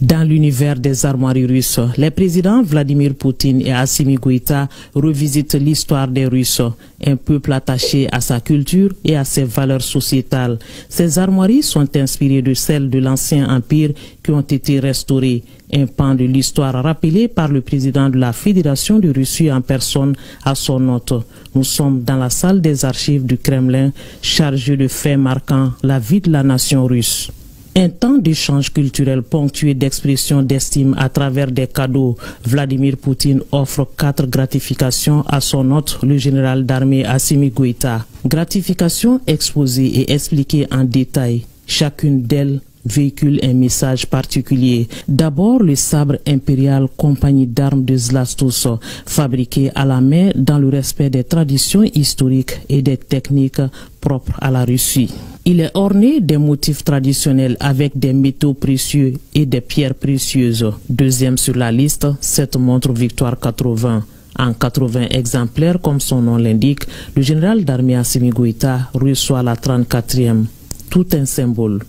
Dans l'univers des armoiries russes, les présidents Vladimir Poutine et Assimi Goïta revisitent l'histoire des Russes, un peuple attaché à sa culture et à ses valeurs sociétales. Ces armoiries sont inspirées de celles de l'ancien empire qui ont été restaurées, un pan de l'histoire rappelé par le président de la Fédération de Russie en personne à son hôte. Nous sommes dans la salle des archives du Kremlin, chargée de faits marquant la vie de la nation russe. Un temps d'échange culturel ponctué d'expressions d'estime à travers des cadeaux. Vladimir Poutine offre 4 gratifications à son hôte, le général d'armée Assimi Goïta. Gratifications exposées et expliquées en détail. Chacune d'elles véhicule un message particulier. D'abord, le sabre impérial compagnie d'armes de Zlastos, fabriqué à la main dans le respect des traditions historiques et des techniques propres à la Russie. Il est orné des motifs traditionnels avec des métaux précieux et des pierres précieuses. Deuxième sur la liste, cette montre Victoire 80. En 80 exemplaires, comme son nom l'indique, le général d'armée Assimi Goïta reçoit la 34e. Tout un symbole.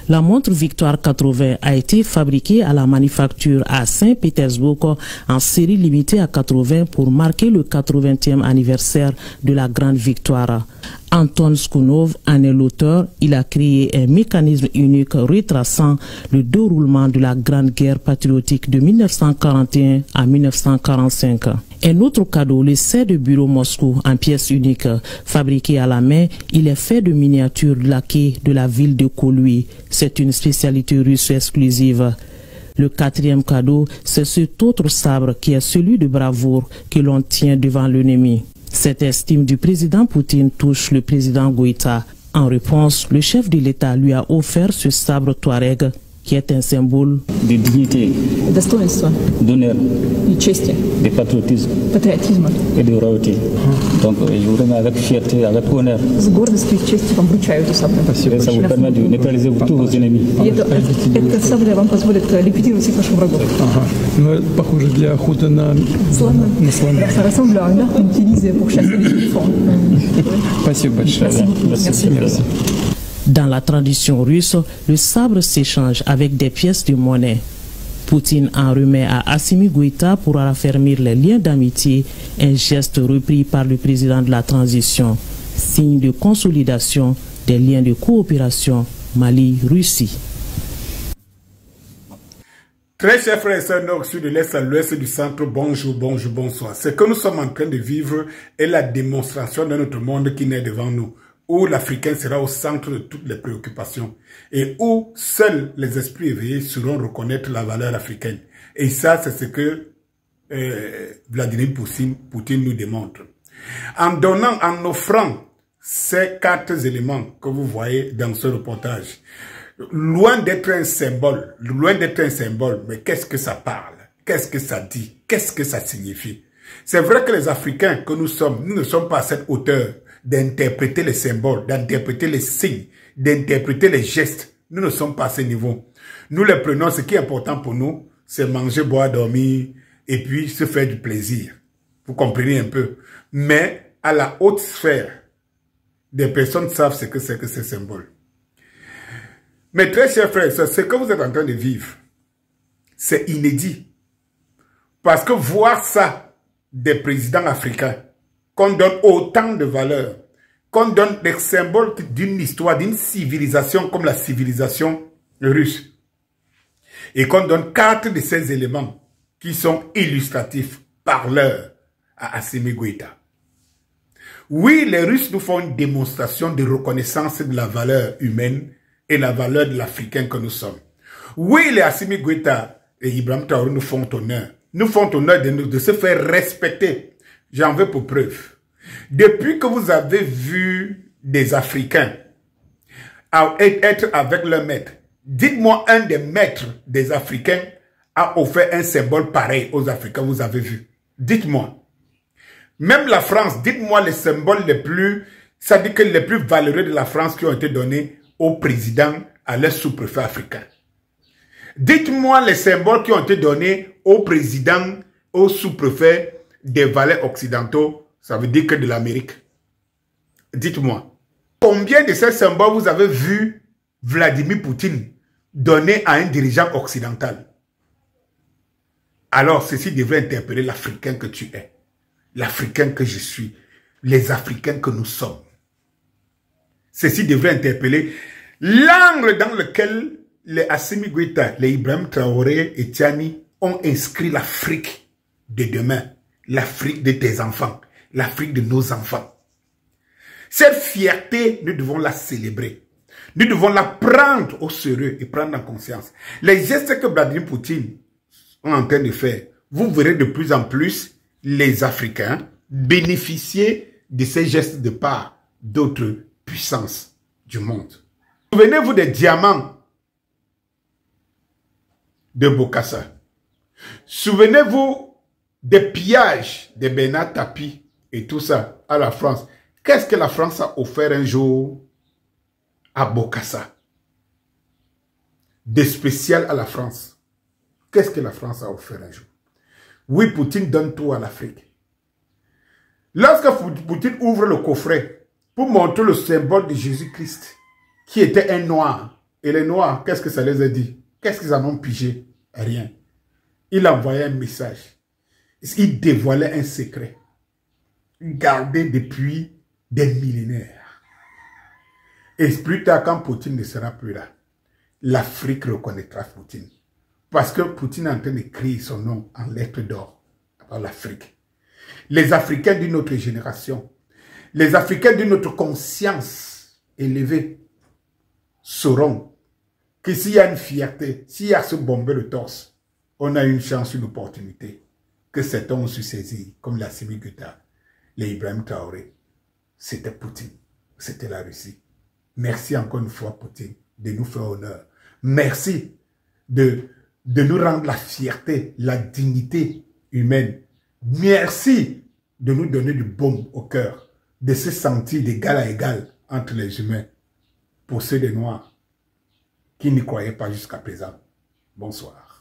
La montre Victoire 80 a été fabriquée à la manufacture à Saint-Pétersbourg en série limitée à 80 pour marquer le 80e anniversaire de la Grande Victoire. Anton Skunov en est l'auteur. Il a créé un mécanisme unique retraçant le déroulement de la Grande Guerre patriotique de 1941 à 1945. Un autre cadeau, le set de bureau Moscou en pièces uniques, fabriqué à la main, il est fait de miniatures laquées de la ville de Kolui. C'est une spécialité russe exclusive. Le 4e cadeau, c'est cet autre sabre qui est celui de bravoure que l'on tient devant l'ennemi. Cette estime du président Poutine touche le président Goïta. En réponse, le chef de l'État lui a offert ce sabre Touareg qui est un symbole de dignité, d'honneur, de patriotisme et de royauté. Donc je vous remets avec fierté, avec honneur. Et ça vous permet de neutraliser tous vos ennemis. Merci. Dans la tradition russe, le sabre s'échange avec des pièces de monnaie. Poutine en remet à Assimi Goïta pour raffermir les liens d'amitié, un geste repris par le président de la transition, signe de consolidation des liens de coopération Mali-Russie. Très chers frères et sœurs nord, sud, de l'est à l'ouest du centre, bonjour, bonjour, bonsoir. Ce que nous sommes en train de vivre est la démonstration de notre monde qui naît devant nous, où l'Africain sera au centre de toutes les préoccupations et où seuls les esprits éveillés sauront reconnaître la valeur africaine. Et ça, c'est ce que Vladimir Poutine nous démontre. En offrant ces 4 éléments que vous voyez dans ce reportage, loin d'être un symbole, mais qu'est-ce que ça parle? Qu'est-ce que ça dit? Qu'est-ce que ça signifie? C'est vrai que les Africains que nous sommes, nous ne sommes pas à cette hauteur d'interpréter les symboles, d'interpréter les signes, d'interpréter les gestes. Nous ne sommes pas à ce niveau. Nous les prenons, ce qui est important pour nous, c'est manger, boire, dormir, et puis se faire du plaisir. Vous comprenez un peu. Mais à la haute sphère, des personnes savent ce que c'est que ces symboles. Mais très chers frères, ce que vous êtes en train de vivre, c'est inédit. Parce que voir ça des présidents africains, qu'on donne autant de valeur, qu'on donne des symboles d'une histoire, d'une civilisation comme la civilisation russe, et qu'on donne 4 de ces éléments qui sont illustratifs, parleurs à Assimi Goïta. Oui, les Russes nous font une démonstration de reconnaissance de la valeur humaine et la valeur de l'Africain que nous sommes. Oui, les Assimi Goïta et Ibrahim Traoré nous font honneur. Nous font honneur de se faire respecter. J'en veux pour preuve. Depuis que vous avez vu des Africains être avec leur maître, dites-moi un des maîtres des Africains a offert un symbole pareil aux Africains, vous avez vu. Dites-moi. Même la France, dites-moi les symboles les plus, ça dit que les plus valeureux de la France qui ont été donnés au président, à leur sous-préfet africain. Dites-moi les symboles qui ont été donnés au président, au sous-préfet des valets occidentaux, ça veut dire que de l'Amérique. Dites-moi. Combien de ces symboles vous avez vu Vladimir Poutine donner à un dirigeant occidental? Alors, ceci devrait interpeller l'Africain que tu es, l'Africain que je suis, les Africains que nous sommes. Ceci devrait interpeller l'angle dans lequel les Assimi Goïta, les Ibrahim Traoré et Tiani ont inscrit l'Afrique de demain, l'Afrique de tes enfants, l'Afrique de nos enfants. Cette fierté, nous devons la célébrer. Nous devons la prendre au sérieux et prendre en conscience. Les gestes que Vladimir Poutine est en train de faire, vous verrez de plus en plus les Africains bénéficier de ces gestes de part d'autres puissances du monde. Souvenez-vous des diamants de Bokassa. Souvenez-vous des pillages de Bernard Tapie et tout ça à la France. Qu'est-ce que la France a offert un jour à Bokassa? De spécial à la France. Qu'est-ce que la France a offert un jour? Oui, Poutine donne tout à l'Afrique. Lorsque Poutine ouvre le coffret pour montrer le symbole de Jésus-Christ, qui était un noir, et les noirs, qu'est-ce que ça les a dit? Qu'est-ce qu'ils en ont pigé? Rien. Il envoyait un message. Il dévoilait un secret, gardé depuis des millénaires. Et plus tard, quand Poutine ne sera plus là, l'Afrique reconnaîtra Poutine. Parce que Poutine est en train d'écrire son nom en lettres d'or dans l'Afrique. Les Africains d'une autre génération, les Africains d'une autre conscience élevée, sauront que s'il y a une fierté, s'il y a ce bomber le torse, on a une chance, une opportunité que certains ont su saisir, comme la Assimi Goïta, les Ibrahim Traoré. C'était Poutine, c'était la Russie. Merci encore une fois, Poutine, de nous faire honneur. Merci de nous rendre la fierté, la dignité humaine. Merci de nous donner du baume au cœur, de se sentir d'égal à égal entre les humains. Pour ceux des Noirs qui n'y croyaient pas jusqu'à présent. Bonsoir.